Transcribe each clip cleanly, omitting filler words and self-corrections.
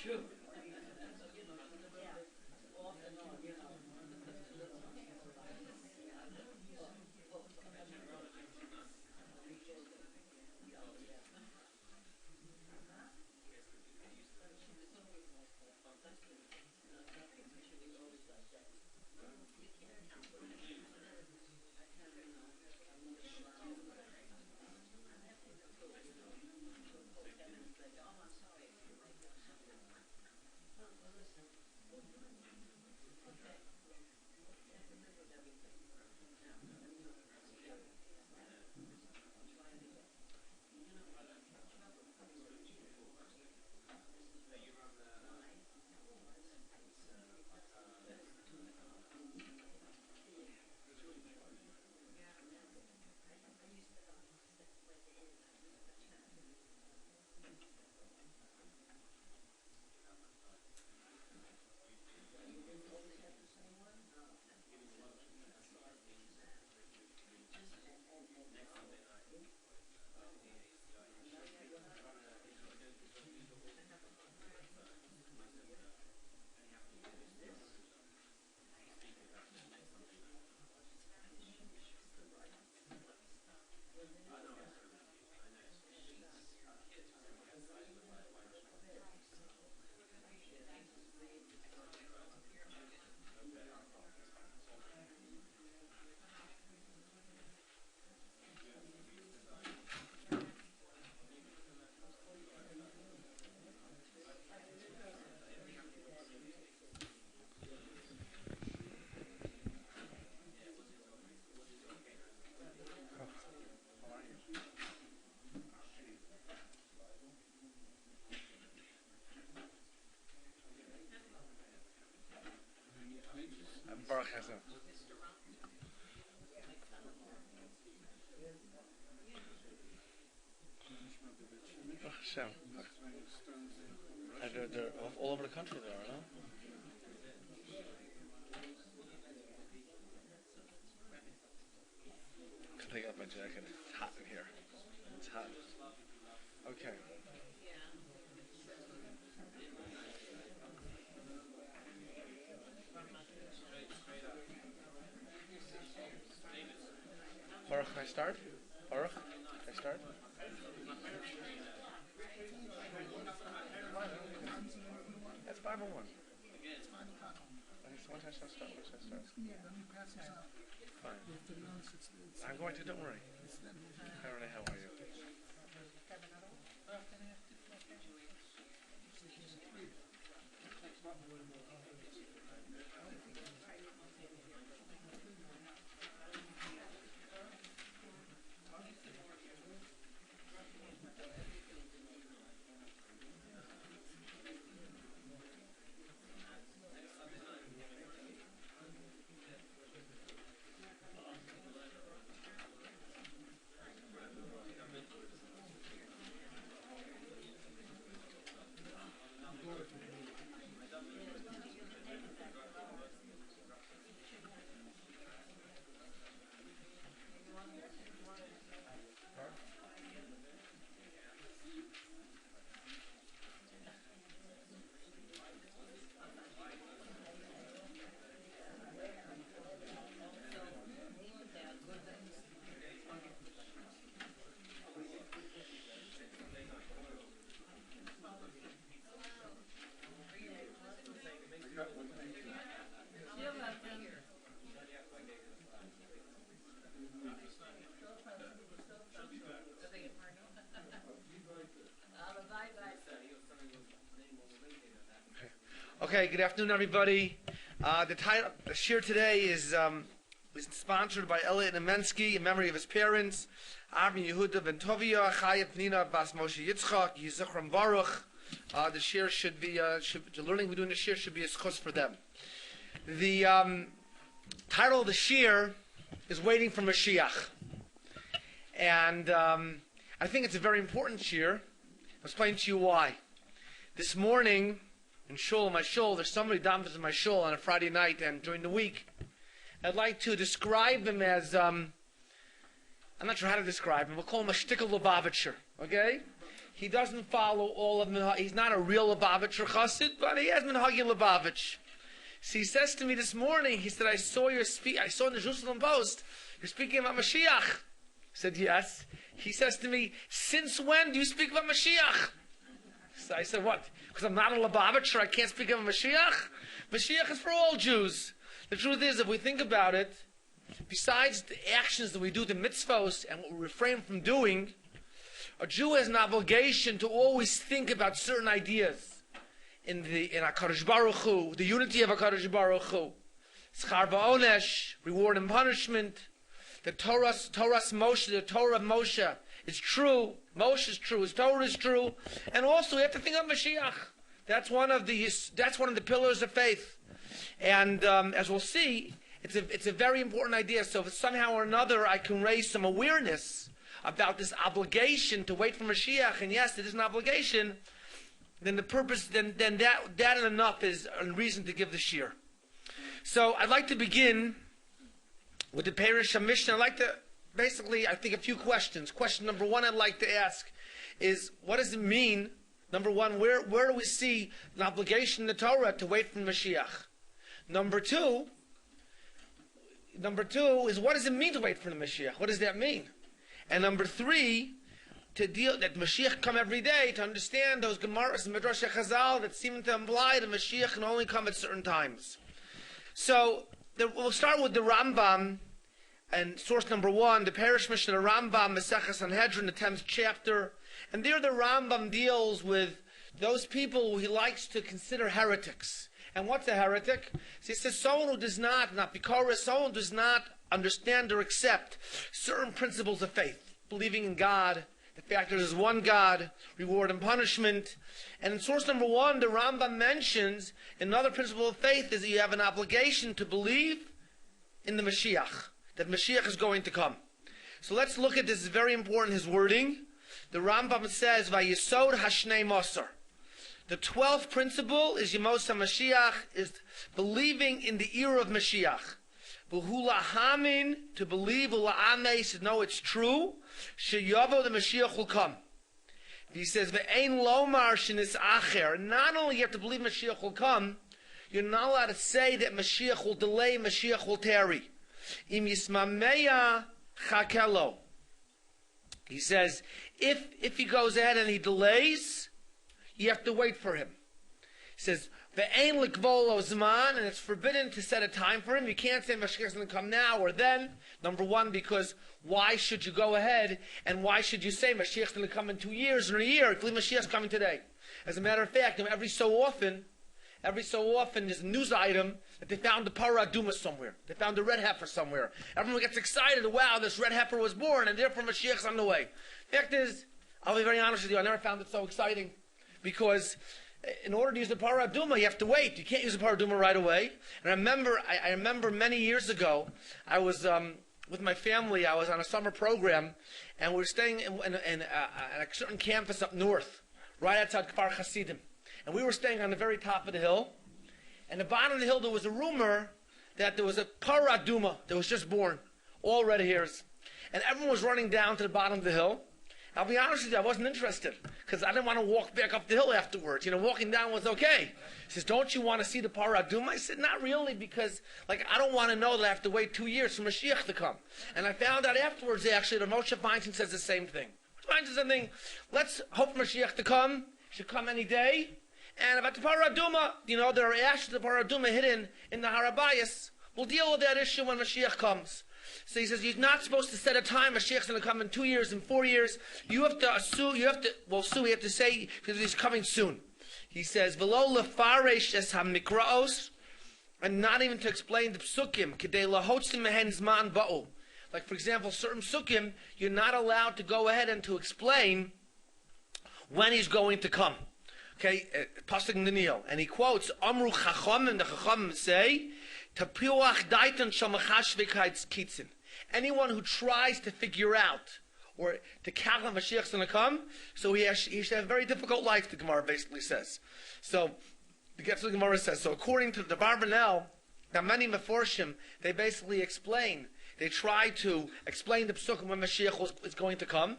True. Hashem. They're all over the country there, no? I can take off my jacket. It's hot in here. It's hot. Okay. Baruch, can I start? Baruch, can I start? That's 501. Okay, so when should I start? When should I start? Fine. I'm going to, don't worry. Hi Renee, how are you? Okay, good afternoon, everybody. The title, the Shiur today is sponsored by Elliot Nemensky in memory of his parents, Avram Yehuda ben Tovia, Chaya Pnina Bas Moshe Yitzchak, Yizichram Baruch. The Shiur should be, the learning we're doing this Shiur should be a schus for them. The title of the Shiur is Waiting for Mashiach. And I think it's a very important Shiur. I'll explain to you why. This morning, in shul, my shul, there's somebody davening in my shul on a Friday night and during the week. I'd like to describe him as, I'm not sure how to describe him, we'll call him a shtickle Lubavitcher, okay? He doesn't follow all of them, he's not a real Lubavitcher chassid, but he has minhagi Lubavitch. So he says to me this morning, he said, I saw in the Jerusalem Post, you're speaking about Mashiach. I said, yes. He says to me, since when do you speak about Mashiach? So I said, what? Because I'm not a Lubavitcher, I can't speak of Mashiach? Mashiach is for all Jews. The truth is, if we think about it, besides the actions that we do, the mitzvos, and what we refrain from doing, a Jew has an obligation to always think about certain ideas in HaKadosh Baruch Hu, the unity of HaKadosh Baruch Hu. Schar va'onesh, reward and punishment. The Torah's Moshe, the Torah of Moshe is true. Moshe is true. His Torah is true. And also, we have to think of Mashiach. That's one of the pillars of faith. And as we'll see, it's a very important idea. So if somehow or another I can raise some awareness about this obligation to wait for Mashiach, and yes, it is an obligation, then the purpose, then that enough is a reason to give the Shiur. So I'd like to begin with the Parish Mishnah. I'd like to basically, I think, a few questions. Question number one I'd like to ask is, what does it mean, number one, where do we see an obligation in the Torah to wait for Mashiach? Number two is, what does it mean to wait for the Mashiach? What does that mean? And number three, that Mashiach come every day, to understand those Gemaras and Midrash Chazal that seem to imply that Mashiach can only come at certain times. So, we'll start with the Rambam, and source number one, the Parish Mishnah, the Rambam, Maseches Sanhedrin, the 10th chapter. And there the Rambam deals with those people who he likes to consider heretics. And what's a heretic? So he says someone who does not because someone who does not understand or accept certain principles of faith, believing in God, the fact that there is one God, reward and punishment. And in source number one, the Rambam mentions another principle of faith is that you have an obligation to believe in the Mashiach, that Mashiach is going to come. So let's look at this. It's very important, his wording. the Rambam says, Vayisod Hashnei Mosar. The 12th principle is Yemos HaMashiach, is believing in the era of Mashiach. V'hu lahamin, to believe, u'la'ames, to know it's true. Sheyavo, the Mashiach will come. He says, Ve'ein lomar shenis acher. Not only you have to believe Mashiach will come, you're not allowed to say that Mashiach will delay, Mashiach will tarry. Im yismameya chakelo. He says, if he goes ahead and he delays, you have to wait for him. He says, Ve'ein likvolo zman, and it's forbidden to set a time for him. You can't say Mashiach's going to come now or then. Number one, because why should you go ahead and why should you say Mashiach's going to come in 2 years or a year? Believe Mashiach's coming today. As a matter of fact, every so often there's a news item that they found a parah aduma somewhere. They found a red heifer somewhere. Everyone gets excited. Wow, this red heifer was born, and therefore Mashiach's on the way. Fact is, I'll be very honest with you, I never found it so exciting, because in order to use the parah aduma, you have to wait. You can't use the parah aduma right away. And I remember many years ago, I was with my family. I was on a summer program, and we were staying in a certain campus up north, right outside Kfar Hasidim. And we were staying on the very top of the hill. And at the bottom of the hill, there was a rumor that there was a parah aduma that was just born, all red hairs. And everyone was running down to the bottom of the hill. I'll be honest with you, I wasn't interested, because I didn't want to walk back up the hill afterwards. Walking down was okay. He says, don't you want to see the parah aduma? I said, not really, because I don't want to know that I have to wait 2 years for Mashiach to come. And I found out afterwards, actually, that Moshe Feinstein says the same thing. Feinstein says something, let's hope for Mashiach to come. He should come any day. And about the parah aduma, there are ashes of the parah aduma hidden in the Harabayas. We'll deal with that issue when Mashiach comes. So he says, you're not supposed to set a time. Mashiach's going to come in 2 years, in 4 years. You have to assume, you have to say, because he's coming soon. He says, V'lo lefaresh es ha-mikraos, and not even to explain the psukim, k'dei lahotzim mehen zman ba'u. Like, for example, certain psukim, you're not allowed to go ahead and to explain when he's going to come. Okay, Pasuk in the Nil. And he quotes, Amru Chachamim, the Chachamim say, Tapiuach daitan shamachashvekait kitzin. Anyone who tries to figure out or to calculate Mashiach's going to come, so he should have a very difficult life, the Gemara basically says. So, the Gemara says, so according to the Barbanel, now many Meforshim, they basically they try to explain the Psukim when Mashiach is going to come.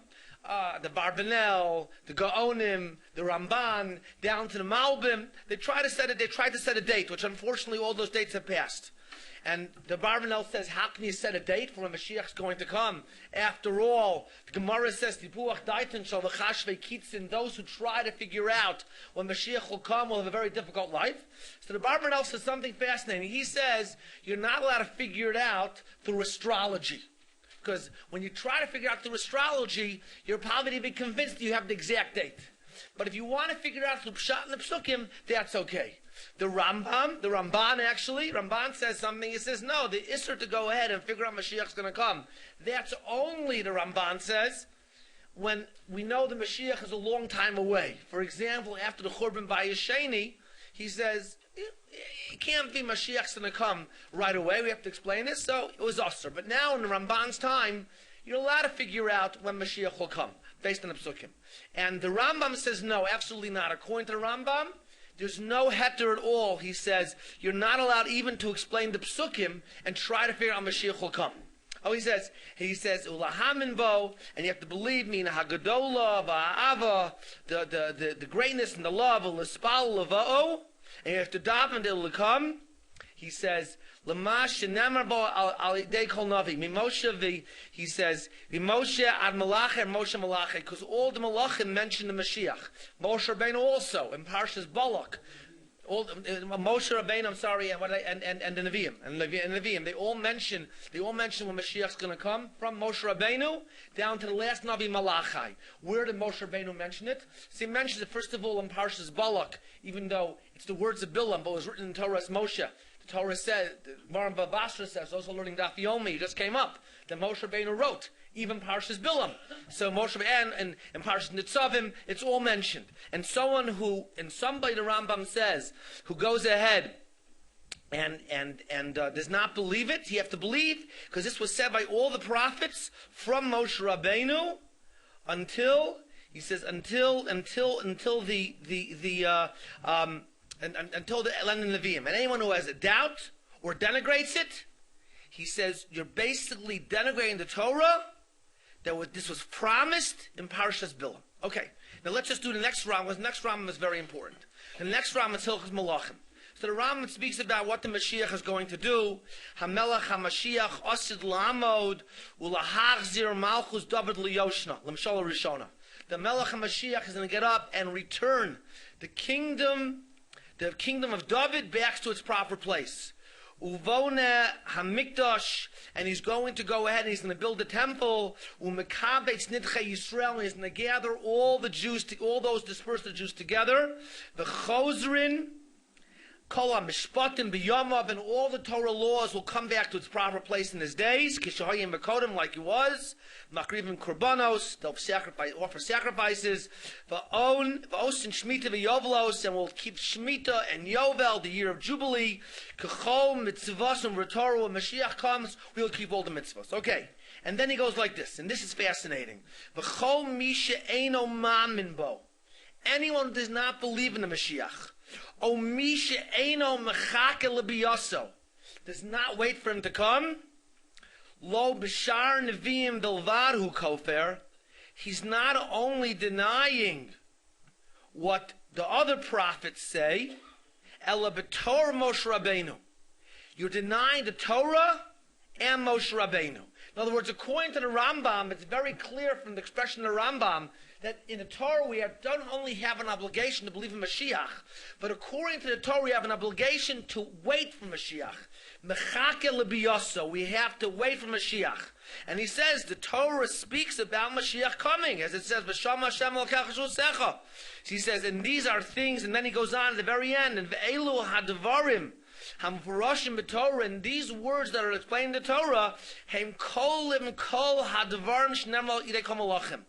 The Barbanel, the Gaonim, the Ramban, down to the Malbim, they tried to set a date, which unfortunately all those dates have passed. And the Barbanel says, how can you set a date for when Mashiach's going to come? After all, the Gemara says, Tipuach daitan shal v'chashvei kitzin, those who try to figure out when Mashiach will come will have a very difficult life. So the Barbanel says something fascinating. He says, you're not allowed to figure it out through astrology. Because when you try to figure out through astrology, you're probably to be convinced you have the exact date. But if you want to figure it out through Pshat and the Psukim, that's okay. The Ramban says something. He says, no, the Isser to go ahead and figure out Mashiach's going to come. That's only, the Ramban says, when we know the Mashiach is a long time away. For example, after the Churban Bayesheni, he says, it can't be Mashiach's going to come right away. We have to explain this. So it was Osir. But now in the Ramban's time, you're allowed to figure out when Mashiach will come, based on the Psukim. And the Rambam says, no, absolutely not. According to the Rambam, there's no heter at all. He says, you're not allowed even to explain the Psukim and try to figure out when Mashiach will come. Oh, he says, Ulahamin bo, and you have to believe me in Hagadola, Va'ava, the greatness and the love, L'spal, L'va'o, and you have to daven till it will come. He says, Lamash shenemar bo al yidei kol navi. Mimoshe he says, Mimoshe ad malache and Moshe malache, because all the malachim mention the Mashiach. Moshe Rabbeinu also in Parshas Balak. All Moshe Rabbeinu, I'm sorry, and the Nevi'im, and Nevi'im, they all mention when Mashiach's going to come, from Moshe Rabbeinu down to the last Navi Malachi. Where did Moshe Rabbeinu mention it? So he mentions it first of all in Parshas Balak, even though it's the words of Bilam, but it was written in Torah's Moshe. The Torah said, Maran Babasra says, also learning Daf Yomi, he just came up, that Moshe Rabbeinu wrote, even Parshas Bilam. So Moshe and Parshas Nitzavim, it's all mentioned. And somebody the Rambam says, who goes ahead and does not believe it, you have to believe, because this was said by all the prophets from Moshe Rabbeinu until He says until the until the Elen Nevi'im, and anyone who has a doubt or denigrates it, he says you're basically denigrating the Torah. This was promised in Parashas Bilam. Okay, now let's just do the next Rambam. The next Rambam is very important. The next Rambam is Hilchos Malachim. So the Rambam speaks about what the Mashiach is going to do. Hamelach HaMashiach Osid La'amod Ulahachzir Malchus David Liyoshna L'Mshal Rishona. The Melech HaMashiach is going to get up and return the kingdom of David back to its proper place. Uvone Hamikdash, and he's going to go ahead and he's going to build a temple. Umekabetz Nidchei Yisrael, and he's going to gather all the Jews, all those dispersed Jews together. The Chozrin, Kol HaMishpatim B'Yamav, and all the Torah laws will come back to its proper place in his days. Kishahayim Bekodim, like he was. Makrivim Korbanos, they'll offer sacrifices. Va'osin Shemitah V'Yovlos, and we'll keep Shemitah and Yovel, the year of Jubilee. Kechol Mitzvos and R'Torah, when Mashiach comes, we'll keep all the mitzvos. Okay. And then he goes like this, and this is fascinating. V'chol mi she'eino ma'amin bo. Anyone who does not believe in the Mashiach, O mi she'eino mechake l'biyaso, does not wait for him to come, Lo b'shar neviim bilvad hu kofer, he's not only denying what the other prophets say, ela b'tor Moshe Rabbeinu. You're denying the Torah and Moshe Rabbeinu. In other words, according to the Rambam, it's very clear from the expression of the Rambam that in the Torah we don't only have an obligation to believe in Mashiach, but according to the Torah we have an obligation to wait for Mashiach. Mechake l'biyoso, we have to wait for Mashiach. And he says the Torah speaks about Mashiach coming, as it says, V'shama Hashem l'kach shusecha. He says, and these are things, and then he goes on at the very end, and ve'elu hadvarim hamfurashim b'Torah, and these words that are explained in the Torah, heim kolim kol hadvarim shnemlo idei kol malachim.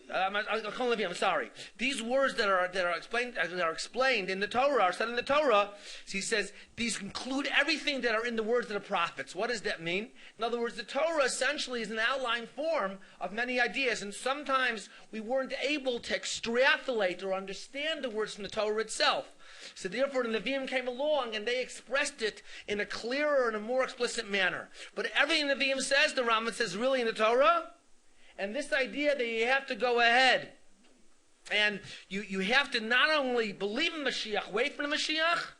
I'm sorry. These words that are explained in the Torah are said in the Torah. So he says these include everything that are in the words of the prophets. What does that mean? In other words, the Torah essentially is an outline form of many ideas, and sometimes we weren't able to extrapolate or understand the words from the Torah itself. So therefore the Nevi'im came along and they expressed it in a clearer and a more explicit manner. But everything the Nevi'im says, the Rambam says, really in the Torah. And this idea that you have to go ahead and you have to not only believe in Mashiach, wait for the Mashiach,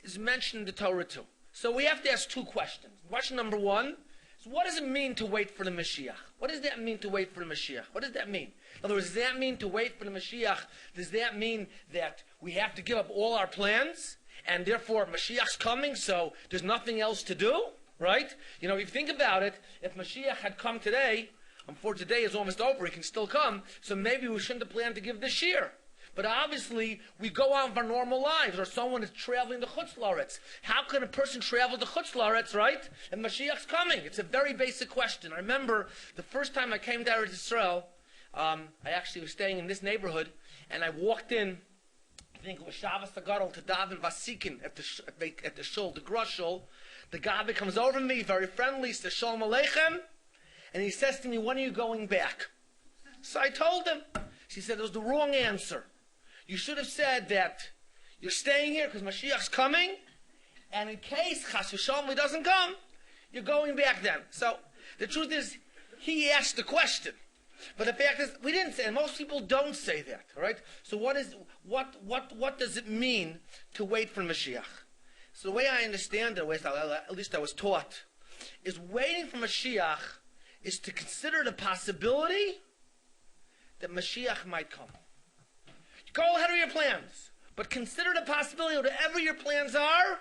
is mentioned in the Torah too. So we have to ask two questions. Question number one is, what does it mean to wait for the Mashiach? What does that mean to wait for the Mashiach? What does that mean? In other words, does that mean to wait for the Mashiach? Does that mean that we have to give up all our plans and therefore Mashiach's coming, so there's nothing else to do? Right? You know, if you think about it, if Mashiach had come today, unfortunately, today is almost over. He can still come. So maybe we shouldn't have planned to give this year. But obviously, we go on with our normal lives, or someone is traveling to Chutz La'aretz. How can a person travel to Chutz La'aretz, right? And Mashiach's coming. It's a very basic question. I remember the first time I came to Eretz Yisrael, I actually was staying in this neighborhood, and I walked in, I think it was Shabbos Hagadol, to daven Vasikin at the shul, the Grosh shul. The guy comes over to me, very friendly, says, Shalom Aleichem. And he says to me, when are you going back? So I told him. She said, it was the wrong answer. You should have said that you're staying here because Mashiach's coming, and in case Chas v'Shalom he doesn't come, you're going back then. So the truth is, he asked the question. But the fact is, we didn't say, and most people don't say that, all right? So what does it mean to wait for Mashiach? So the way I understand it, at least I was taught, is waiting for Mashiach is to consider the possibility that Mashiach might come. Go ahead with your plans, but consider the possibility that whatever your plans are,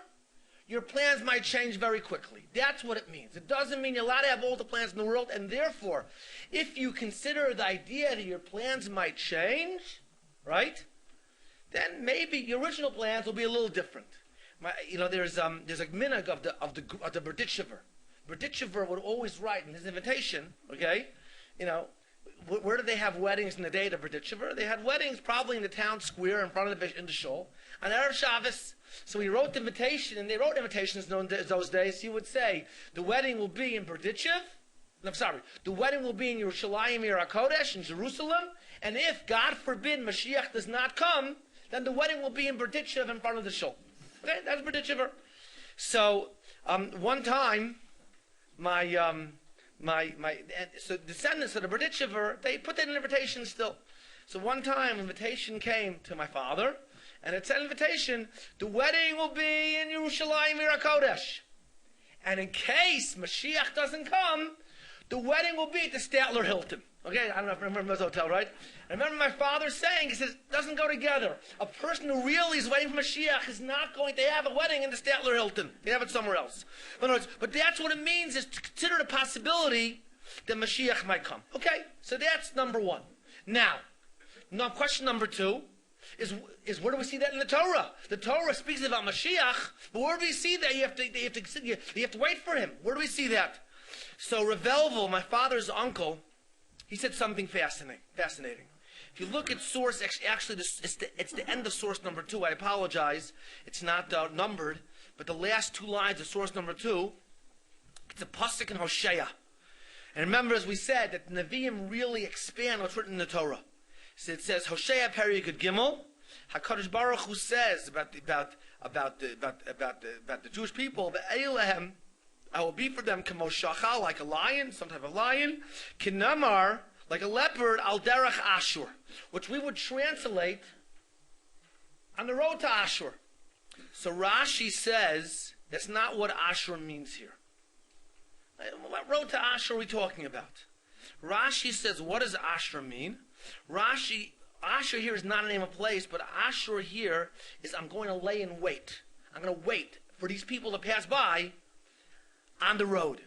your plans might change very quickly. That's what it means. It doesn't mean you're allowed to have all the plans in the world, and therefore, if you consider the idea that your plans might change, right, then maybe your original plans will be a little different. There's a minhag of the Berditchever. Berditchever would always write in his invitation, okay, where did they have weddings in the day of Berditchever? They had weddings probably in the town square in front of the shul on Erev Shabbos. So he wrote the invitation, and they wrote invitations in those days. He would say, the wedding will be in Berditchev, I'm sorry. The wedding will be in Yerushalayim, Ir HaKodesh, in Jerusalem. And if, God forbid, Mashiach does not come, then the wedding will be in Berditchev in front of the shul. Okay, that's Berditchever. So, one time, so descendants of the Berditchever, they put that in invitation still. So one time, an invitation came to my father, and it said invitation, the wedding will be in Yerushalayim, Ir HaKodesh. And in case Mashiach doesn't come, the wedding will be at the Statler Hilton. Okay, I don't know if you remember this hotel, right? I remember my father saying, he says, it doesn't go together. A person who really is waiting for Mashiach is not going to have a wedding in the Statler Hilton. They have it somewhere else. But that's what it means, is to consider the possibility that Mashiach might come. Okay, so that's number one. Now, question number two is where do we see that in the Torah? The Torah speaks about Mashiach, but where do we see that? You have to wait for him. Where do we see that? So Rav Elvel, my father's uncle, he said something fascinating. If you look at source, actually it's the end of source number 2. I apologize. It's not numbered, but the last 2 lines of source number 2, it's a pasuk in Hosea. And remember, as we said, that the Nevi'im really expand what's written in the Torah. So it says, Hosea Perikut Gimel, HaKadosh Baruch Hu says about the Jewish people, Ve'elehem, I will be for them kamoshachal, like a lion, some type of lion, kinamar, like a leopard, al derech Ashur, which we would translate on the road to Ashur. So Rashi says that's not what Ashur means here. What road to Ashur are we talking about? Rashi says, what does Ashur mean? Ashur here is not a name of place, but Ashur here is I'm going to lay in wait. I'm going to wait for these people to pass by on the road.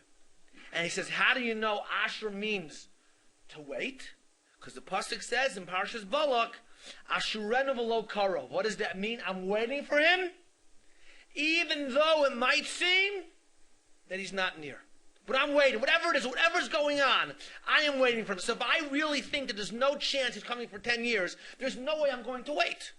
And he says, how do you know Ashur means to wait? Because the pasuk says in Parshas Balak, Ashurenu v'lo karov. What does that mean? I'm waiting for him, even though it might seem that he's not near. But I'm waiting. Whatever it is, whatever's going on, I am waiting for him. So if I really think that there's no chance he's coming for 10 years, there's no way I'm going to wait.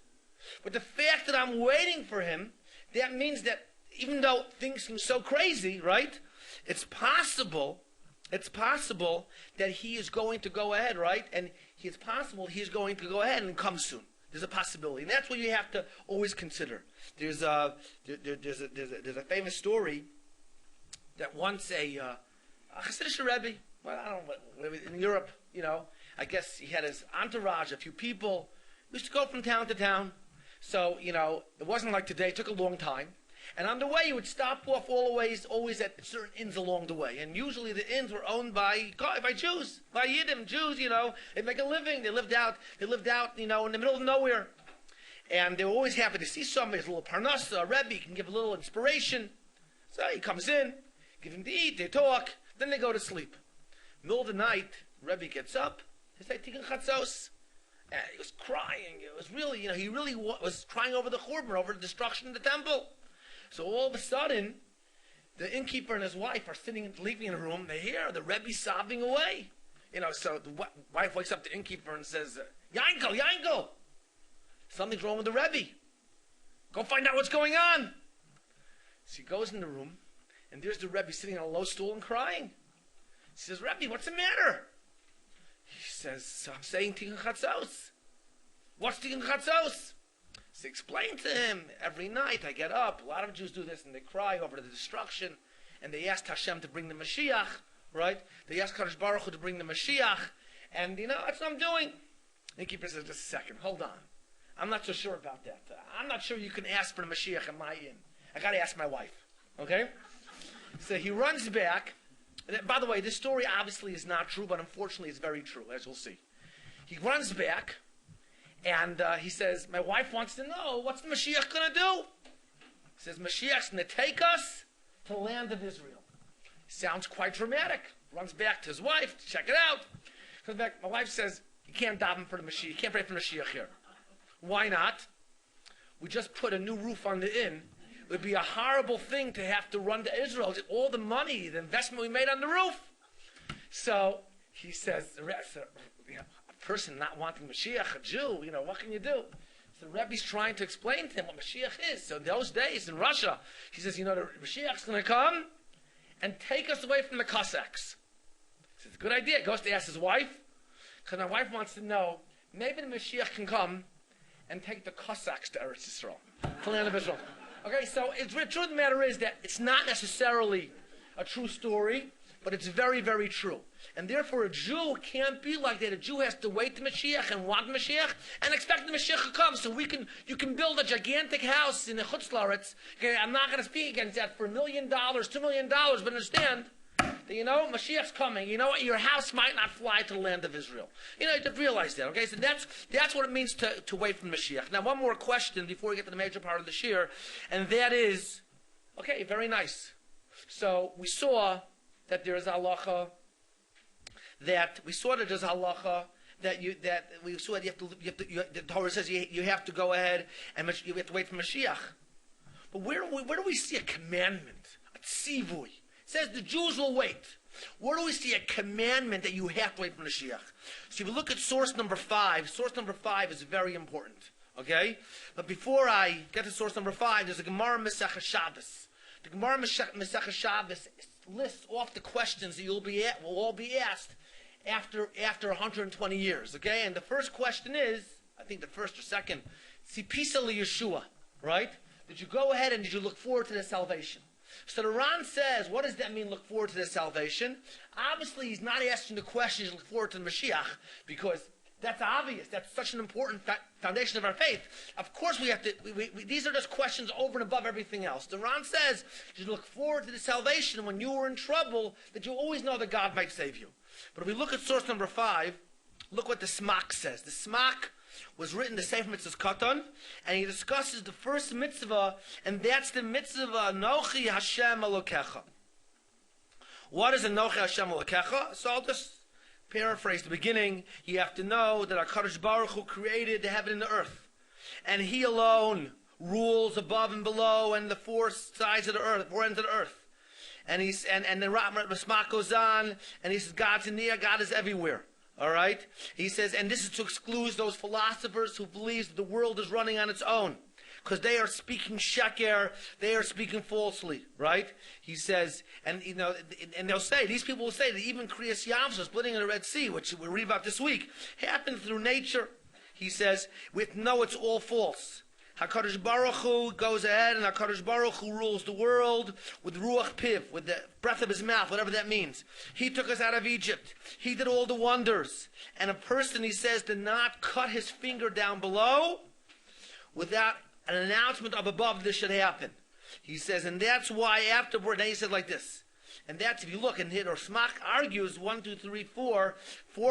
But the fact that I'm waiting for him, that means that even though things seem so crazy, right? It's possible that he is going to go ahead, right? And it's possible he's going to go ahead and come soon. There's a possibility. And that's what you have to always consider. There's a famous story that once a Hasidic Rebbe, well, I don't know, in Europe, I guess he had his entourage, a few people. He used to go from town to town. So, it wasn't like today. It took a long time. And on the way, you would stop off always at certain inns along the way. And usually the inns were owned by Jews, by Yiddim, Jews, They make a living. They lived out, in the middle of nowhere. And they were always happy to see somebody, a little parnasa, a Rebbe, can give a little inspiration. So he comes in, give him to eat, they talk, then they go to sleep. Middle of the night, Rebbe gets up, he says, Tikkun Chatzos. And he was crying. It was really, he really was crying over the Churban, over the destruction of the temple. So all of a sudden, the innkeeper and his wife are sleeping in a room. They hear the Rebbe sobbing away. So the wife wakes up the innkeeper and says, Yankel, something's wrong with the Rebbe. Go find out what's going on. She goes in the room, and there's the Rebbe sitting on a low stool and crying. She says, Rebbe, what's the matter? He says, I'm saying Tikkun Chatzos. What's Tikkun Chatzos? So explain to him, every night I get up, a lot of Jews do this, and they cry over the destruction, and they ask Hashem to bring the Mashiach, right? They ask Kadosh Baruch Hu to bring the Mashiach, and that's what I'm doing. The innkeeper says, just a second, hold on. I'm not so sure about that. I'm not sure you can ask for the Mashiach in my inn. I got to ask my wife, okay? So he runs back. And by the way, this story obviously is not true, but unfortunately it's very true, as you'll see. He runs back, and he says, my wife wants to know, what's the Mashiach going to do? He says, Mashiach's going to take us to the land of Israel. Sounds quite dramatic. Runs back to his wife to check it out. Comes back, my wife says, you can't daven for the Mashiach. You can't pray for the Mashiach here. Why not? We just put a new roof on the inn. It would be a horrible thing to have to run to Israel. All the money, the investment we made on the roof. So he says, a person not wanting Mashiach, a Jew, what can you do? So the Rebbe's trying to explain to him what Mashiach is. So in those days in Russia, he says, the Mashiach's going to come and take us away from the Cossacks. He says, good idea. Goes to ask his wife, because my wife wants to know, maybe the Mashiach can come and take the Cossacks to Eretz Yisrael, to the land of Israel. Okay, so the truth of the matter is that it's not necessarily a true story, but it's very, very true. And therefore, a Jew can't be like that. A Jew has to wait the Mashiach and want the Mashiach and expect the Mashiach to come. So you can build a gigantic house in the Chutz La'aretz. Okay, I'm not going to speak against that for $1 million, $2 million, but understand that, Mashiach's coming. You know what? Your house might not fly to the land of Israel. You have to realize that. Okay, so that's what it means to wait for Mashiach. Now, one more question before we get to the major part of the Shiur, and that is, okay, very nice. So we saw that there is halacha. The Torah says you have to go ahead and you have to wait for Mashiach. But where do we see a commandment, a tzivui? It says the Jews will wait. Where do we see a commandment that you have to wait for Mashiach? So if you look at source number 5 is very important. Okay, but before I get to source number 5, there's a Gemara Masechah Shabbos. The Gemara Masechah Shabbos lists off the questions that will all be asked after 120 years. Okay, and the first question is, I think the first or second, Tzipisa Yeshua, right? Did you go ahead and did you look forward to the salvation? So the Ran says, what does that mean, look forward to the salvation? Obviously, he's not asking the question, look forward to the Mashiach, because that's obvious. That's such an important foundation of our faith. Of course, we have to. These are just questions over and above everything else. The Ran says you look forward to the salvation when you were in trouble, that you always know that God might save you. But if we look at source number 5, look what the Smak says. The Smak was written the Sefer Mitzvahs Katan, and he discusses the first mitzvah, and that's the mitzvah Anochi Hashem Elokecha. What is Anochi Hashem Elokecha? So I'll just paraphrase the beginning. You have to know that HaKadosh Baruch Hu created the heaven and the earth, and He alone rules above and below and the four sides of the earth, four ends of the earth. And the Smak goes on, and he says, God's in there, God is everywhere. All right? He says, and this is to exclude those philosophers who believe that the world is running on its own, because they are speaking sheker, they are speaking falsely, right? He says, and they'll say, these people will say that even Kriyas Yam, splitting in the Red Sea, which we read about this week, happened through nature. He says, it's all false. HaKadosh Baruch Hu goes ahead, and HaKadosh Baruch Hu rules the world with Ruach Piv, with the breath of his mouth, whatever that means. He took us out of Egypt. He did all the wonders. And a person, he says, did not cut his finger down below without an announcement of above this should happen. He says, and that's why afterward, then he said like this. And that's, if you look, and here, or Smak argues 1, 2, 3, 4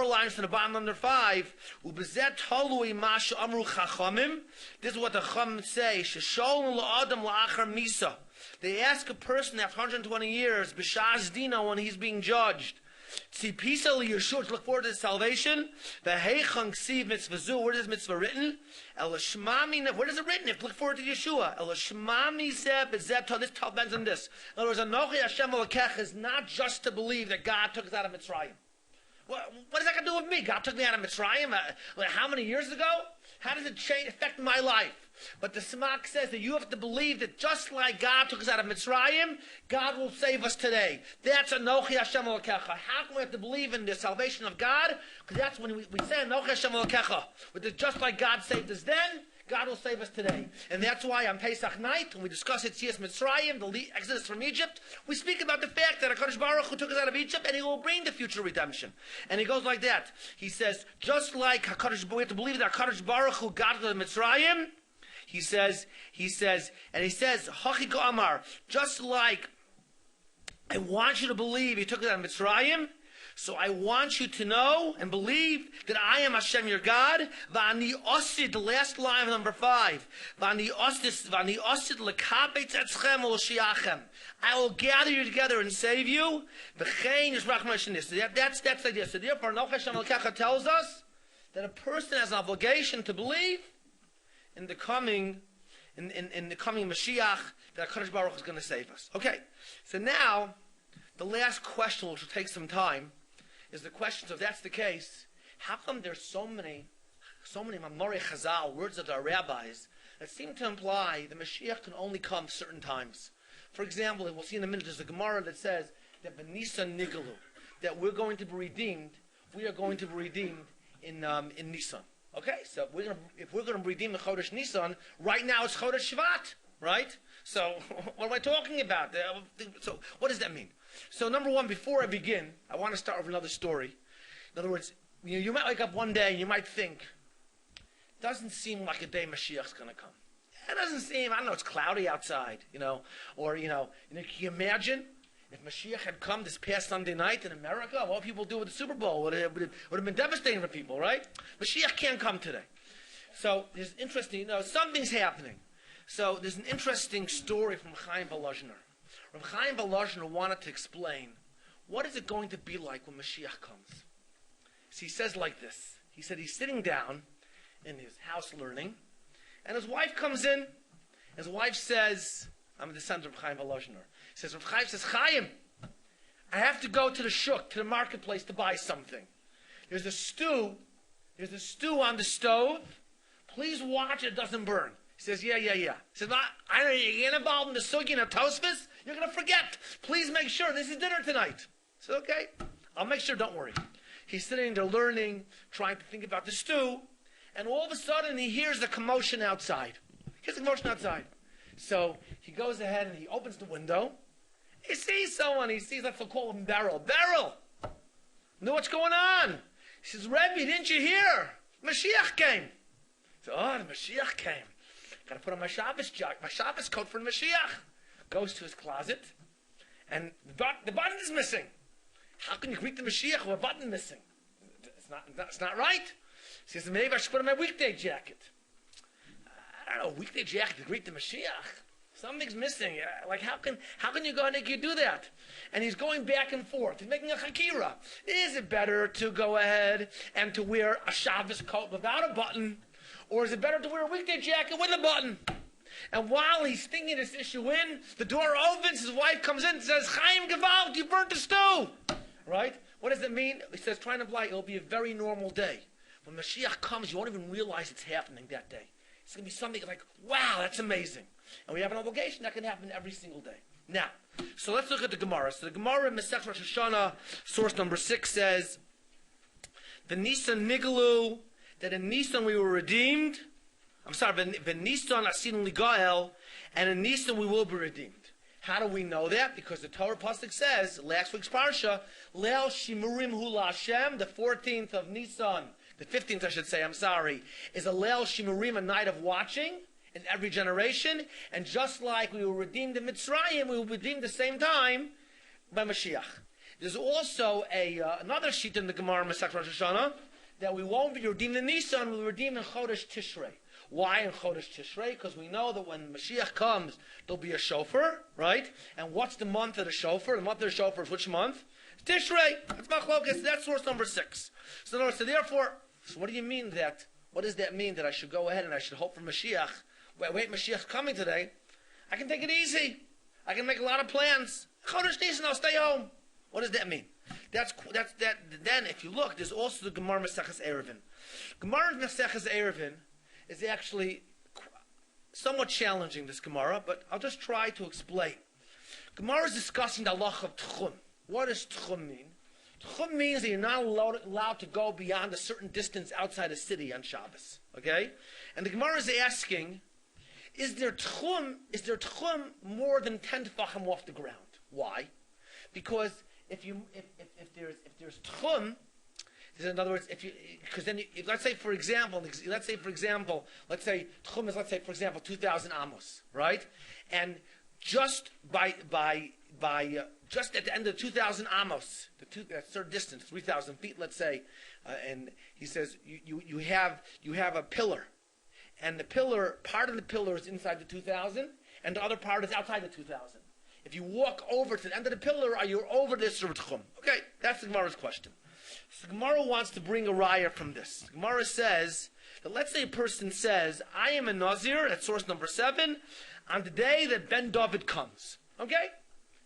lines from the bottom under 5. Ubezet halui masha amru chachamim. This is what the Chacham say. Shesholnu la'adam la'achar misa. They ask a person after 120 years, b'shaz dina, when he's being judged. Tzipisa liyeshua, to look forward to his salvation. V'heichang ksiv mitzvazu. Where is this mitzvah written? Elashmami. Where is it written? If look forward to Yeshua. Elashmami zeh bezet. This depends on this. In other words, Anochi Hashem Elokecha is not just to believe that God took us out of Mitzrayim. What does that got to do with me? God took me out of Mitzrayim. How many years ago? How does it affect my life? But the Smak says that you have to believe that just like God took us out of Mitzrayim, God will save us today. That's Anochi Hashem Elokecha. How can we have to believe in the salvation of God? Because that's when we say Anochi Hashem Elokecha. Just like God saved us then, God will save us today. And that's why on Pesach night, when we discuss Yetzias Mitzrayim, the exodus from Egypt, we speak about the fact that HaKadosh Baruch Hu took us out of Egypt, and He will bring the future redemption. And he goes like that. He says, just like we have to believe that HaKadosh Baruch Hu got us out of Mitzrayim, he says, Hachiko Amar, just like I want you to believe He took us out of Mitzrayim, so I want you to know and believe that I am Hashem your God. V'ani osid, the last line of number 5. V'ani osid lekabetz etzchem u'l'shiachem. I will gather you together and save you. V'chein is rachmash. That's the idea. So therefore, Anochi Hashem Elokecha tells us that a person has an obligation to believe in the coming Mashiach, that HaKadosh Baruch Hu is going to save us. Okay, so now the last question, which will take some time, is the question, so if that's the case, how come there's so many Mamorei Chazal, words of our rabbis, that seem to imply the Mashiach can only come certain times? For example, we'll see in a minute, there's a Gemara that says that B'Nisan Nigalu. that we're going to be redeemed, we are going to be redeemed in Nisan. Okay, so if we're going to redeem the Chodesh Nisan, right now it's Chodesh Shvat, right? So what am I talking about? So what does that mean? So number one, before I begin, I want to start with another story. In other words, you might wake up one day and you might think, doesn't seem like a day Mashiach's going to come. It doesn't seem, I don't know, it's cloudy outside, or, can you imagine if Mashiach had come this past Sunday night in America, what would people do with the Super Bowl? Would have been devastating for people, right? Mashiach can't come today. So there's interesting, something's happening. So there's an interesting story from Chayim Volozhiner. Chayim Volozhiner wanted to explain, what is it going to be like when Mashiach comes? So he says like this. He said he's sitting down in his house learning, and his wife comes in. His wife says, I'm a descendant of Chayim Volozhiner. He says, Rav Chaim says, Chaim, I have to go to the shuk, to the marketplace to buy something. There's a stew on the stove. Please watch it doesn't burn. He says, yeah. He says, I know you get involved in the sugi and tosfos, you're going to forget. Please make sure this is dinner tonight. He says, okay, I'll make sure, don't worry. He's sitting there learning, trying to think about the stew, and all of a sudden he hears a commotion outside. So he goes ahead and he opens the window. He sees someone. He sees, let's call him Beryl. Beryl! Know what's going on? He says, Rebbe, didn't you hear? Mashiach came. He says, the Mashiach came. Got to put on my Shabbos coat for the Mashiach. Goes to his closet, and the button is missing. How can you greet the Mashiach with a button missing? It's not right. He says, maybe I should put on my weekday jacket. I don't know, weekday jacket to greet the Mashiach. Something's missing. Like, how can you go and you do that? And he's going back and forth. He's making a chakira. Is it better to go ahead and to wear a Shabbos coat without a button? Or is it better to wear a weekday jacket with a button? And while he's thinking this issue in, the door opens, his wife comes in and says, Chaim Gewalt, you burnt the stew. Right? What does it mean? He says, trying to imply it'll be a very normal day. When Mashiach comes, you won't even realize it's happening that day. It's going to be something like, wow, that's amazing. And we have an obligation that can happen every single day. Now, so let's look at the Gemara. So the Gemara in Masechet Rosh Hashanah, source number 6 says, the Nisan Nigalu, that in Nisan we were redeemed. Nisan Asin Ligael, and in Nisan we will be redeemed. How do we know that? Because the Torah pasuk says, last week's parsha, Leil Shimurim Hu Hashem, the 14th of Nisan, the 15th I should say, is a Leil Shimurim, a night of watching in every generation. And just like we were redeemed in Mitzrayim, we will be redeemed the same time by Mashiach. There's also another sheet in the Gemara Masechet Rosh Hashanah that we won't be redeemed in Nisan, we'll be redeemed in Chodesh Tishrei. Why in Chodesh Tishrei? Because we know that when Mashiach comes, there'll be a shofar, right? And what's the month of the shofar? The month of the shofar is which month? Tishrei. That's Machlokas. That's source number 6. So therefore, what do you mean that? What does that mean that I should go ahead and I should hope for Mashiach? Wait, Mashiach's coming today. I can take it easy. I can make a lot of plans. Chodesh Nisan, I'll stay home. What does that mean? That's that. Then, if you look, there's also the Gemara Maseches Eruvin. Gemara Maseches Eruvin is actually somewhat challenging, this Gemara, but I'll just try to explain. Gemara is discussing the halacha of Tchum. What does Tchum mean? Tchum means that you're not allowed to go beyond a certain distance outside a city on Shabbos. Okay? And the Gemara is asking, is there Tchum more than 10 tefachim off the ground? Why? Because if there's Tchum, in other words, because then let's say for example, Tchum is 2,000 amos, right? And just just at the end of 2,000 amos, that certain distance, 3,000 feet, let's say, and he says you have a pillar, and the pillar, part of the pillar is inside the 2,000, and the other part is outside the 2,000. If you walk over to the end of the pillar, are you over this or Tchum? Okay, that's the Gemara's question. So the Gemara wants to bring a raya from this. The Gemara says that let's say a person says, I am a Nazir, that's source number 7, on the day that Ben David comes. Okay?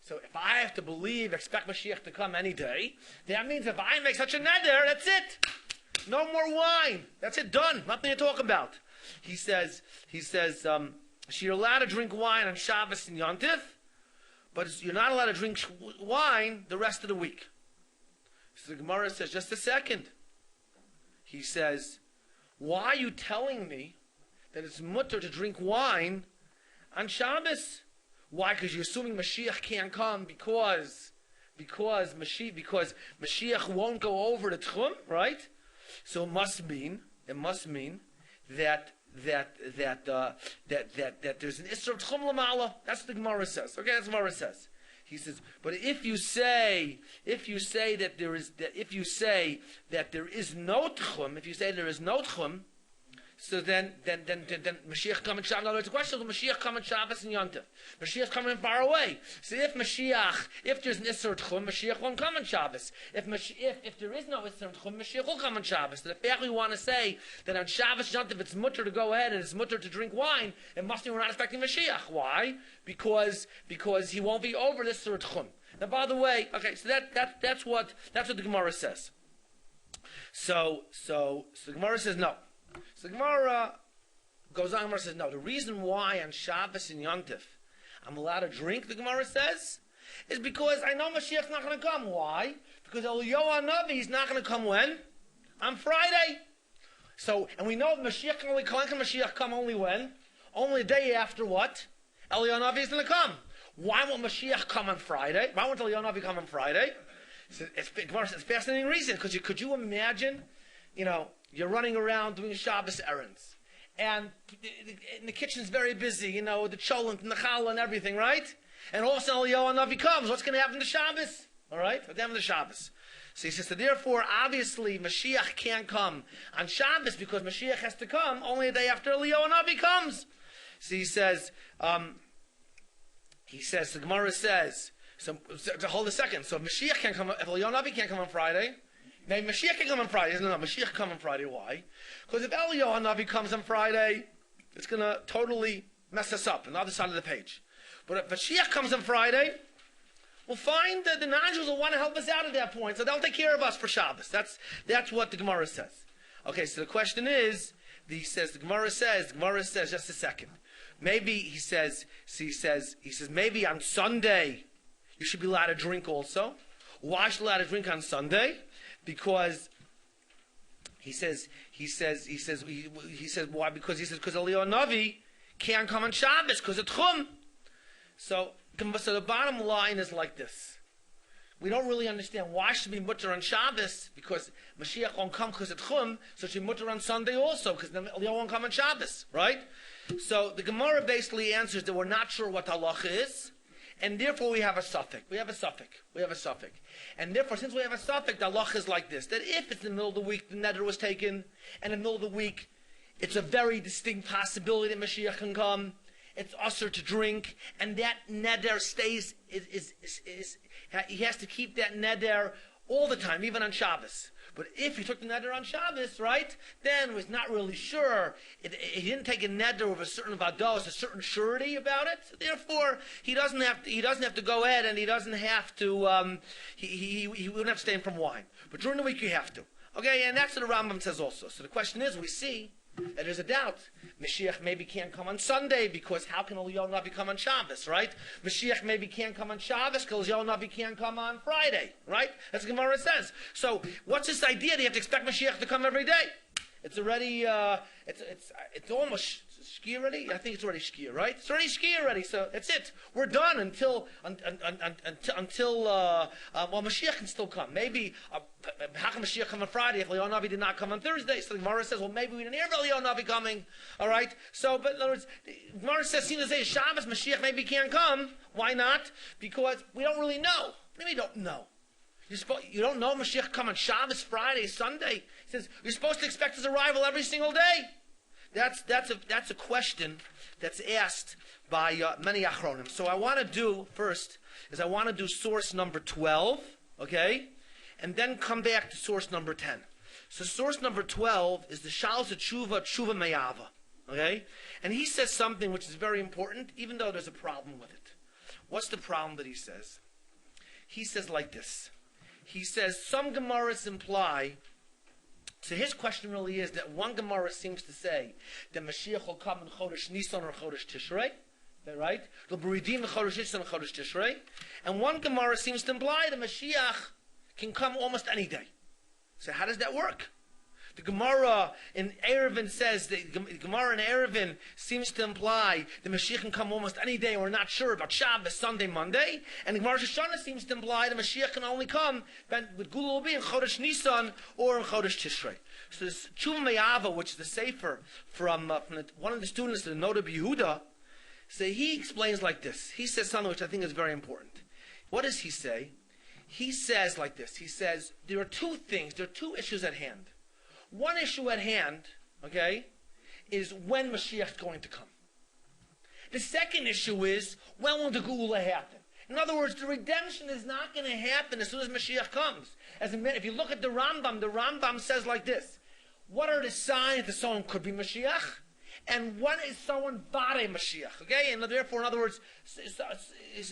So if I have to expect Mashiach to come any day, that means if I make such a neder, that's it. No more wine. That's it, done. Nothing to talk about. He says, you're allowed to drink wine on Shabbos and Yom Tif, but you're not allowed to drink wine the rest of the week. So the Gemara says, just a second. He says, why are you telling me that it's mutter to drink wine on Shabbos? Why? Because you're assuming Mashiach can't come because Mashiach won't go over the Tchum, right? So it must mean that there's an Isser of Tchum Lamala. That's what the Gemara says. Okay, that's what the Gemara says. He says, but if you say that there is no Tchum, so then Mashiach come and Shabbos. In other words, the question is, will Mashiach come and Shabbos and Yontif? Mashiach's coming far away. So if there's an Isser Tchum, Mashiach won't come on Shabbos. If there is no Isser Tchum, Mashiach will come on Shabbos. So the fact we want to say that on Shabbos Yontif it's mutter to go ahead and it's mutter to drink wine, it must mean we're not expecting Mashiach. Why? Because he won't be over this Isser Tchum. Now, by the way, okay, so that's what the Gemara says. So the Gemara says no. So the Gemara goes on, Gemara says, no, the reason why on Shabbos and Yontif I'm allowed to drink, the Gemara says, is because I know Mashiach's not going to come. Why? Because Eliyahu Hanavi is not going to come when? On Friday. So, and we know Mashiach can Mashiach come only when? Only the day after what? Eliyahu Hanavi is going to come. Why won't Mashiach come on Friday? Why won't Eliyahu Hanavi come on Friday? It's a fascinating reason, because could you imagine, you're running around doing Shabbos errands, and the kitchen's very busy, the cholent and the challah and everything, right? And all of a sudden, Eliyahu Hanavi comes. What's going to happen to Shabbos? All right? What's happening to Shabbos? So he says, so therefore, obviously, Mashiach can't come on Shabbos because Mashiach has to come only a day after Eliyahu Hanavi comes. So he says, the Gemara says, so hold a second. So if Mashiach can't come, if Eliyahu Hanavi can't come on Friday, maybe Mashiach can come on Friday. No, Mashiach can come on Friday. Why? Because if Eliyahu Hanavi comes on Friday, it's going to totally mess us up on the other side of the page. But if Mashiach comes on Friday, we'll find that the non-Jews will want to help us out at that point, so they'll take care of us for Shabbos. That's what the Gemara says. Okay, so the question is, the Gemara says, just a second. Maybe he says, maybe on Sunday you should be allowed to drink also. Why should you be allowed to drink on Sunday? Because he says why? Because Eliyahu Hanavi can't come on Shabbos because of Tchum. So the bottom line is like this: we don't really understand why should be mutter on Shabbos because Mashiach won't come because of Tchum. So it should be mutter on Sunday also because Eliyahu won't come on Shabbos, right? So the Gemara basically answers that we're not sure what halacha is. And therefore we have a suffix. And therefore, since we have a suffix, the halacha is like this: that if it's in the middle of the week, the neder was taken, and in the middle of the week, it's a very distinct possibility that Mashiach can come. It's usher to drink, and that neder stays. He has to keep that neder all the time, even on Shabbos. But if he took the neder on Shabbos, right, then was not really sure. He didn't take a neder with a certain vados, a certain surety about it. So therefore, he doesn't have to go ahead, and he doesn't have to. He wouldn't have to abstain from wine. But during the week, you have to. Okay, and that's what the Rambam says also. So the question is, we see that there's a doubt. Mashiach maybe can't come on Sunday because how can Eliyahu Hanavi come on Shabbos, right? Mashiach maybe can't come on Shabbos because Eliyahu Hanavi can't come on Friday, right? That's what Gemara says. So what's this idea that you have to expect Mashiach to come every day? It's already, it's almost Shiur already. I think it's already Shiur, right? It's already Shiur already. So that's it. We're done until Mashiach can still come. Maybe how can Mashiach come on Friday if Eliyahu Hanavi did not come on Thursday? So the Gemara says, well, maybe we didn't hear about Eliyahu Hanavi coming. All right. So, but in other words, the Gemara says, seems to say Shabbos Mashiach maybe can't come. Why not? Because we don't really know. Maybe we don't know. You don't know Mashiach come on Shabbos, Friday, Sunday. He says you're supposed to expect his arrival every single day. That's a question that's asked by many achronim. So I want to do first is I want to do source number 12, okay, and then come back to source number 10. So source number 12 is the Shalos Tshuva Meyava, okay, and he says something which is very important, even though there's a problem with it. What's the problem that he says? He says like this. He says some Gemaras imply. So his question really is that one Gemara seems to say that Mashiach will come in Chodesh Nisan or Chodesh Tishrei, is that right? He'll be redeemed in Chodesh Nisan or Chodesh Tishrei. And one Gemara seems to imply that Mashiach can come almost any day. So how does that work? The Gemara in Eruvin says, the Gemara in Eruvin seems to imply the Mashiach can come almost any day. We're not sure about Shabbos, Sunday, Monday. And the Gemara Shoshana seems to imply the Mashiach can only come, with Gula will be in Chodesh Nisan or in Chodesh Tishrei. So this Tshuva Me'ava, which is the sefer from one of the students of the Noda B'Yehuda, so he explains like this. He says something which I think is very important. What does he say? He says like this. He says, there are two issues at hand. One issue at hand, okay, is when Mashiach is going to come. The second issue is, when will the Geula happen? In other words, the redemption is not going to happen as soon as Mashiach comes. If you look at the Rambam says like this. What are the signs that someone could be Mashiach? And when is someone Bare Mashiach? Okay, and therefore, in other words,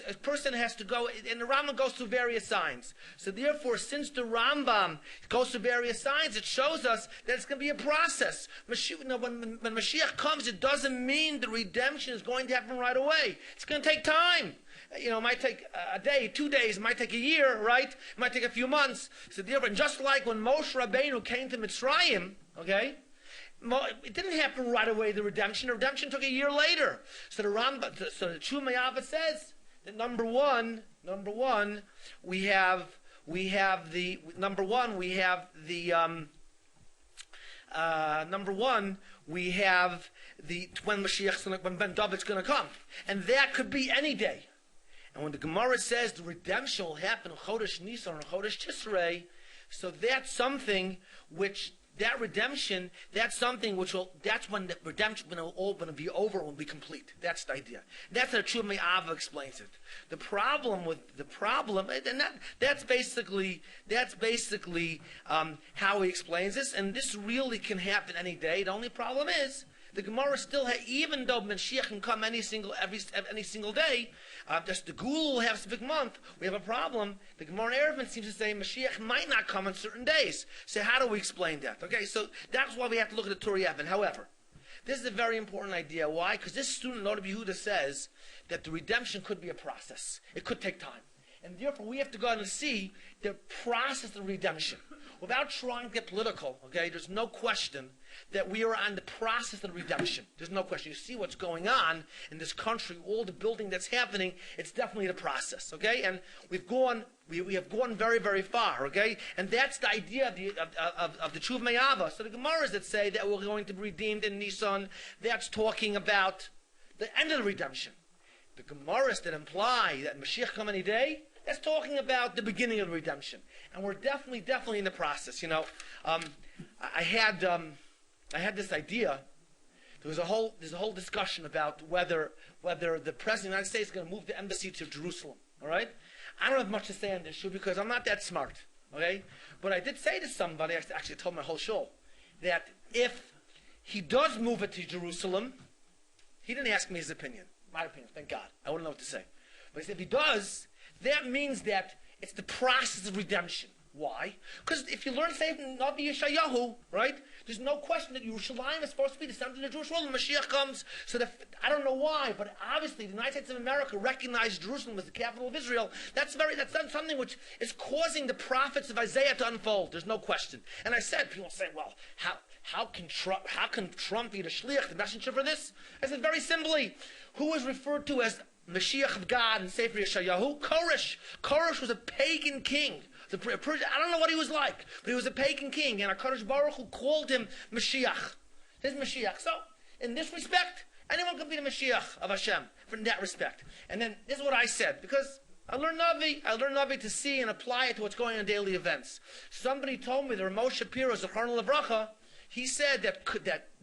a person has to go, and the Rambam goes through various signs. So therefore, since the Rambam goes through various signs, it shows us that it's going to be a process. When Mashiach comes, it doesn't mean the redemption is going to happen right away. It's going to take time. You know, it might take a day, 2 days, it might take a year, right? It might take a few months. So therefore, just like when Moshe Rabbeinu came to Mitzrayim, okay, it didn't happen right away, the redemption. The redemption took a year later. So the Tshuva Me'ava says that number one, we have the when Mashiach, when Ben David's going to come, and that could be any day. And when the Gemara says the redemption will happen in Chodesh Nisan or Chodesh Tishrei, so that's something which. That's when the redemption will all going to be over and will be complete. That's the idea. That's how Tshuva Me'ava explains it. And that's basically how he explains this. And this really can happen any day. The only problem is the Gemara still, even though Mashiach can come any single day, just the Gul will have a specific month. We have a problem. The Gemara in Eruvin seems to say Mashiach might not come on certain days. So how do we explain that? Okay, so that's why we have to look at the Torah Yavin. However, this is a very important idea. Why? Because this student, Noda B'Yehuda, says that the redemption could be a process. It could take time. And therefore, we have to go out and see the process of redemption. Without trying to get political, okay, there's no question that we are on the process of redemption. There's no question. You see what's going on in this country, all the building that's happening, it's definitely the process, okay? And we have gone very, very far, okay? And that's the idea of the Tshuva Me'ava. So the Gemaras that say that we're going to be redeemed in Nisan, that's talking about the end of the redemption. The Gemaras that imply that Mashiach come any day, that's talking about the beginning of the redemption. And we're definitely in the process. You know, I had this idea. There's a whole discussion about whether the President of the United States is going to move the embassy to Jerusalem. All right? I don't have much to say on this issue because I'm not that smart. Okay? But I did say to somebody, I actually told my whole show, that if he does move it to Jerusalem, he didn't ask me his opinion. My opinion, thank God. I wouldn't know what to say. But he said if he does, that means that it's the process of redemption. Why? Because if you learn, say, from Navi Yeshayahu, right, there's no question that Yerushalayim is supposed to be the center of the Jewish world, and Mashiach comes. So I don't know why, but obviously the United States of America recognized Jerusalem as the capital of Israel. That's something which is causing the prophets of Isaiah to unfold. There's no question. And I said, people say, well, how can Trump be the shliach, the messenger for this? I said very simply, who is referred to as Mashiach of God in Sefer Yeshayahu? Koresh. Koresh was a pagan king. I don't know what he was like, but he was a pagan king, and HaKadosh Baruch Hu called him Mashiach. His Mashiach. So, in this respect, anyone could be the Mashiach of Hashem, in that respect. And then, this is what I said, because I learned Navi to see and apply it to what's going on in daily events. Somebody told me that Moshe Shapiro, Zecharnu Levracha, he said that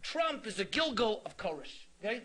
Trump is a Gilgal of Koresh. Okay?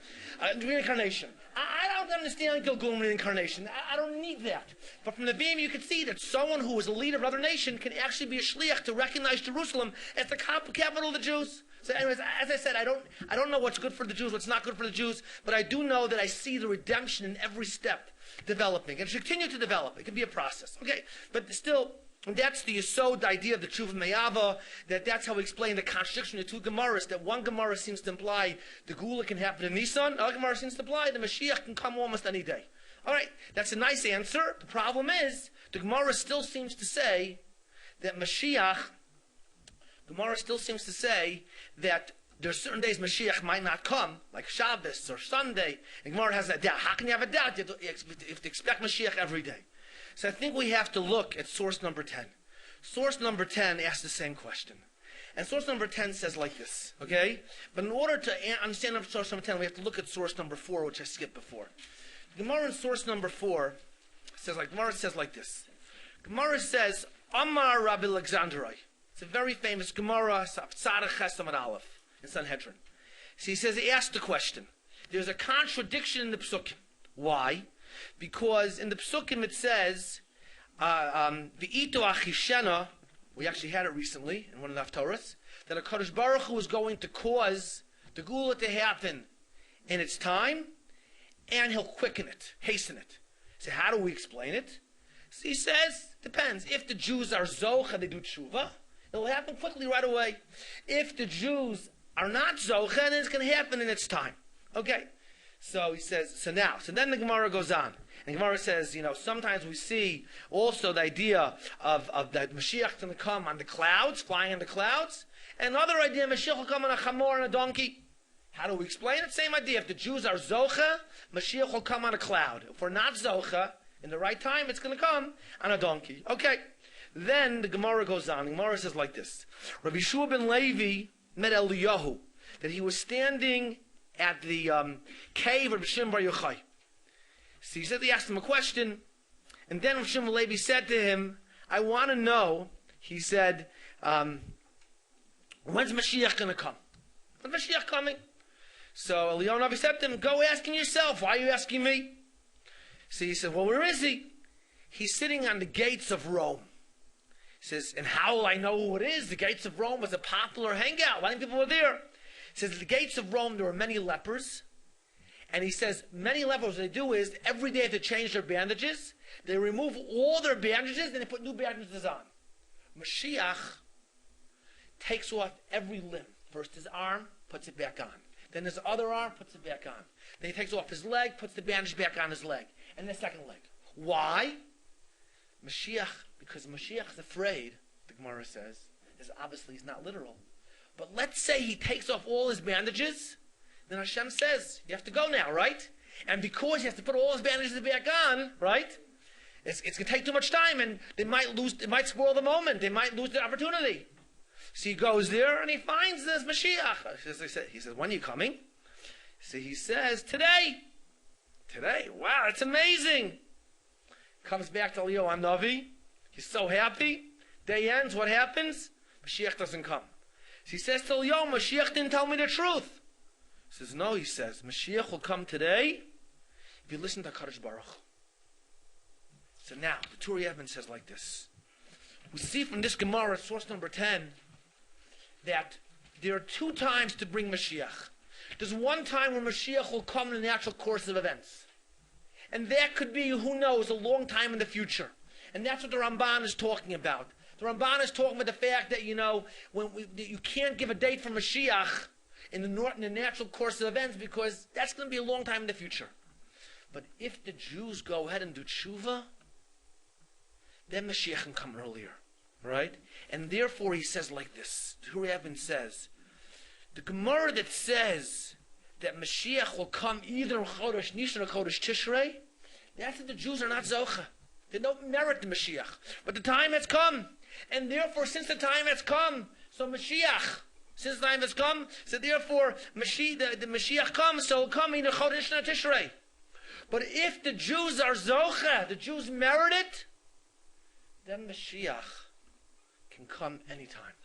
Reincarnation. I don't understand Gilgul and reincarnation. I don't need that. But from the beam, you can see that someone who is a leader of another nation can actually be a shliach to recognize Jerusalem as the capital of the Jews. So anyways, as I said, I don't know what's good for the Jews, what's not good for the Jews, but I do know that I see the redemption in every step developing. And it should continue to develop. It can be a process. Okay? But still, that's the Yesod idea of the Tshuva Me'ava, that's how we explain the contradiction of the two Gemaras, that one Gemara seems to imply the Gula can happen in Nisan, another Gemara seems to imply the Mashiach can come almost any day. All right, that's a nice answer. The problem is, the Gemara still seems to say that Mashiach, Gemara still seems to say that there's certain days Mashiach might not come, like Shabbos or Sunday. And Gemara has that doubt. How can you have a doubt? You have to expect Mashiach every day. So I think we have to look at source number 10. Source number 10 asks the same question. And source number 10 says like this, okay? But in order to understand source number 10, we have to look at source number 4, which I skipped before. Gemara in source number 4 says like this. Gemara says, Amar Rabbi Alexandroi. It's a very famous Gemara, Tzaddik Chesed Aleph, in Sanhedrin. So he says, he asked the question. There's a contradiction in the Psukim. Why? Because in the Psukim it says, V'ito achishena, we actually had it recently in one of the Haftorahs, that HaKadosh Baruch Hu is going to cause the Gula to happen in its time, and He'll quicken it, hasten it. So how do we explain it? So he says, depends. If the Jews are Zocha, they do Tshuva, it'll happen quickly right away. If the Jews are not Zocha, then it's going to happen in its time. Okay. So he says, so then the Gemara goes on. And the Gemara says, sometimes we see also the idea of that Mashiach going to come on the clouds, flying on the clouds. And another idea, Mashiach will come on a chamor and a donkey. How do we explain it? Same idea. If the Jews are Zocha, Mashiach will come on a cloud. If we're not Zocha, in the right time, it's going to come on a donkey. Okay. Then the Gemara goes on. The Gemara says like this. Rabbi Shiur ben Levi met Eliyahu, that he was standing at the cave of Shimon Bar Yochai. So he said, he asked him a question, and then Shimon Levi said to him, I want to know, he said, when's Mashiach going to come? When's Mashiach coming? So Eliyahu said to him, go ask him yourself. Why are you asking me? So he said, well, where is he? He's sitting on the gates of Rome. He says, and how will I know who it is? The gates of Rome was a popular hangout. Many people were there. He says, at the gates of Rome, there were many lepers. And he says, many lepers, what they do is, every day they change their bandages. They remove all their bandages, and they put new bandages on. Mashiach takes off every limb. First his arm, puts it back on. Then his other arm, puts it back on. Then he takes off his leg, puts the bandage back on his leg. And the second leg. Why? Mashiach, because Mashiach is afraid, the Gemara says, is obviously he's not literal. But let's say he takes off all his bandages, then Hashem says, you have to go now, right? And because he has to put all his bandages back on, right? It's going to take too much time, and they might spoil the moment. They might lose the opportunity. So he goes there, and he finds this Mashiach. He says, when are you coming? So he says, today. Today. Wow, it's amazing. Comes back to Eliyahu Navi. He's so happy. Day ends, what happens? Mashiach doesn't come. So he says to Eliyahu, Mashiach didn't tell me the truth. He says, no, he says, Mashiach will come today if you listen to HaKadosh Baruch Hu. So now, the Turei Even says like this. We see from this Gemara, source number 10, that there are two times to bring Mashiach. There's one time when Mashiach will come in the natural course of events. And that could be, who knows, a long time in the future. And that's what the Ramban is talking about. The Ramban is talking about the fact that, you can't give a date for Mashiach in the natural course of events, because that's going to be a long time in the future. But if the Jews go ahead and do tshuva, then Mashiach can come earlier, right? And therefore he says like this. Turei Even says, the Gemara that says that Mashiach will come either in Chodesh Nissan or Chodesh Tishrei, that's that the Jews are not Zocha. They don't merit the Mashiach. But the time has come. And therefore, since the time has come, so Mashiach, since the time has come, so therefore the Mashiach comes, so it'll come either Chodesh or Tishrei. But if the Jews are Zocha, the Jews merit it, then Mashiach can come anytime.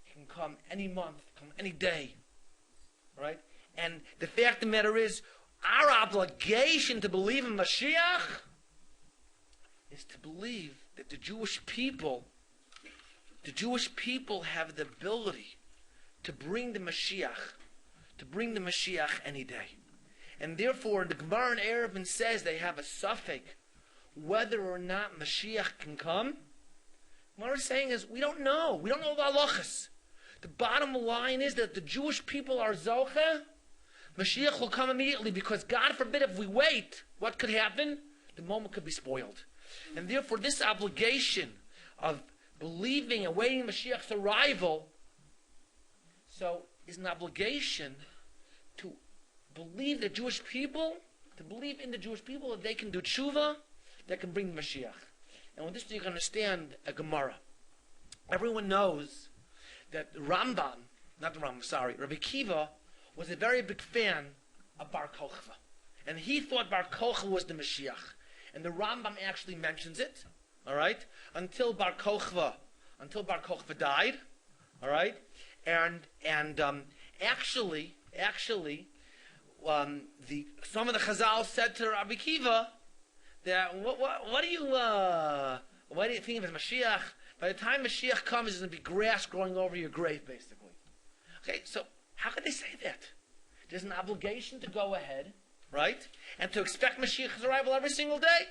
He can come any month, come any day. Right? And the fact of the matter is, our obligation to believe in Mashiach is to believe that the Jewish people have the ability to bring the Mashiach any day. And therefore, the Gemara in Eruvin says they have a suffix whether or not Mashiach can come. What we're saying is, we don't know. We don't know the halachas. The bottom line is that the Jewish people are Zocha. Mashiach will come immediately, because God forbid if we wait, what could happen? The moment could be spoiled. And therefore this obligation of believing and waiting Mashiach's arrival, so is an obligation to believe the Jewish people, to believe in the Jewish people that they can do tshuva, that can bring the Mashiach. And with this you can understand a Gemara. Everyone knows that Rabbi Akiva was a very big fan of Bar Kochva. And he thought Bar Kochva was the Mashiach. And the Rambam actually mentions it, all right, until Bar Kochva died, all right, and actually, some of the Chazal said to Rabbi Akiva that what do you think of Mashiach? By the time Mashiach comes, there's going to be grass growing over your grave, basically. Okay, so how could they say that? There's an obligation to go ahead, right, and to expect Mashiach's arrival every single day.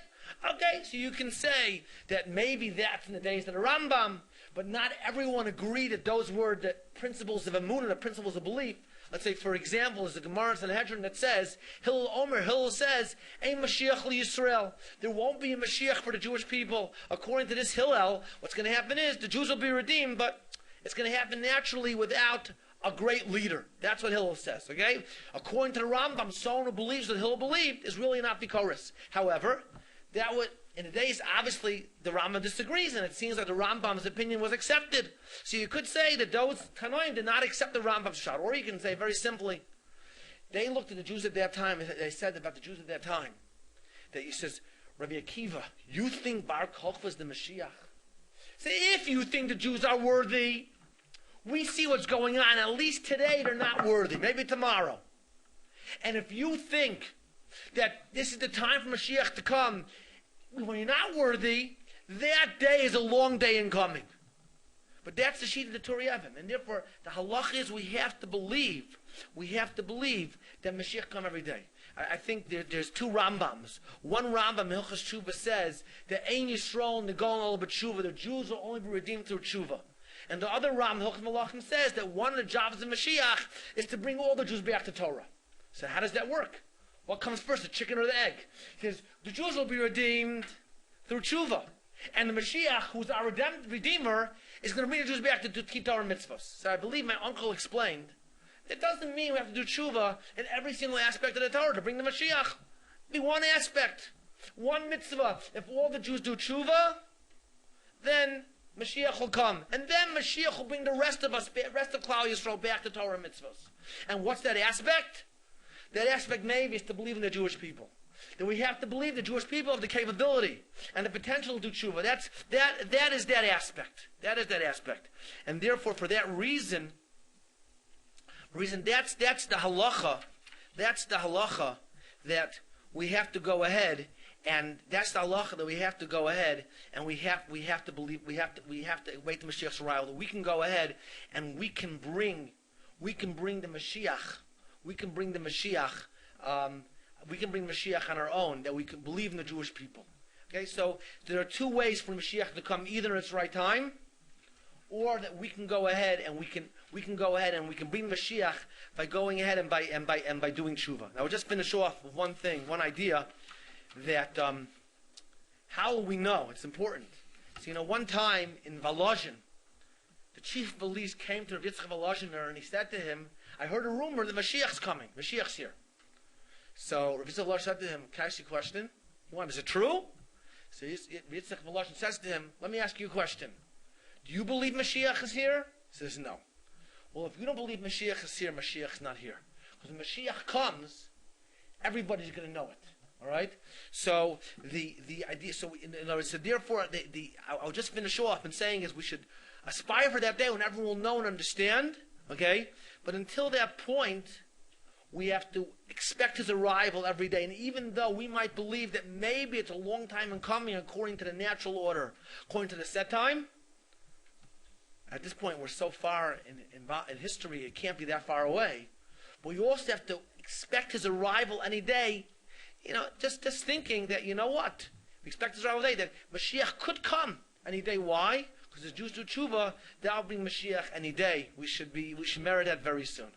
Okay, so you can say that maybe that's in the days of the Rambam, but not everyone agreed that those were the principles of Emunah, the principles of belief. Let's say, for example, there's a Gemara in Sanhedrin that says, Hillel says, Ein Mashiach Yisrael. There won't be a Mashiach for the Jewish people. According to this Hillel, what's going to happen is the Jews will be redeemed, but it's going to happen naturally without a great leader. That's what Hillel says, okay? According to the Rambam, someone who believes what Hillel believed is really not Bikoris. However, that would, in the days, obviously, the Rambam disagrees, and it seems like the Rambam's opinion was accepted. So you could say that those Tanoim did not accept the Rambam's shot. Or you can say, very simply, they looked at the Jews at that time, and they said about the Jews at that time, that he says, Rabbi Akiva, you think Bar Kochva is the Mashiach? Say, if you think the Jews are worthy, we see what's going on. At least today, they're not worthy. Maybe tomorrow. And if you think that this is the time for Mashiach to come, when you're not worthy, that day is a long day in coming. But that's the sheet of the Torah Yevim. And therefore, the halach is we have to believe that Mashiach come every day. I think there's two Rambams. One Rambam, Hilchas Tshuva, says that Ein Yisrael Negon Al B'Tshuva, the Jews will only be redeemed through Tshuva. And the other Ram, Hilchas Malachim, says that one of the jobs of Mashiach is to bring all the Jews back to Torah. So how does that work? What comes first, the chicken or the egg? He says, the Jews will be redeemed through tshuva. And the Mashiach, who's our Redeemer, is going to bring the Jews back to keep Torah mitzvahs. So I believe my uncle explained, it doesn't mean we have to do tshuva in every single aspect of the Torah to bring the Mashiach. Be one aspect, one mitzvah. If all the Jews do tshuva, then Mashiach will come. And then Mashiach will bring the rest of us, rest of Klal Yisrael, back to Torah mitzvahs. And what's that aspect? That aspect maybe is to believe in the Jewish people. That we have to believe the Jewish people have the capability and the potential to do tshuva. That is that aspect. That is that aspect. And therefore, for that reason that's the halacha. That's the halacha that we have to go ahead, and that's the halacha that we have to go ahead, and we have to believe, we have to wait the Mashiach's arrival. That we can go ahead and we can bring the Mashiach. We can bring the Mashiach. We can bring Mashiach on our own. That we can believe in the Jewish people. Okay, so there are two ways for Mashiach to come: either in its right time, or that we can go ahead and we can go ahead and we can bring Mashiach by going ahead and by doing tshuva. Now we'll just finish off with one thing, one idea that how will we know? It's important. So one time in Volozhin, the chief of police came to Rav Yitzchak Volozhiner and he said to him, I heard a rumor that Mashiach's coming. Mashiach's here. So Rav Yitzchak Volozhiner said to him, can I ask you a question? Is it true? So Rav Yitzchak Volozhiner says to him, let me ask you a question. Do you believe Mashiach is here? He says, no. Well, if you don't believe Mashiach is here, Mashiach's not here. Because when Mashiach comes, everybody's going to know it. All right? So the idea, so in other words, so therefore, I'll just finish off in saying is we should aspire for that day when everyone will know and understand, okay? But until that point, we have to expect his arrival every day. And even though we might believe that maybe it's a long time in coming according to the natural order, according to the set time, at this point we're so far in history, it can't be that far away. But you also have to expect his arrival any day, just thinking that, what? We expect his arrival today, that Mashiach could come any day. Why? Because the Jews do tshuva, that'll bring Mashiach any day. We should merit that very soon.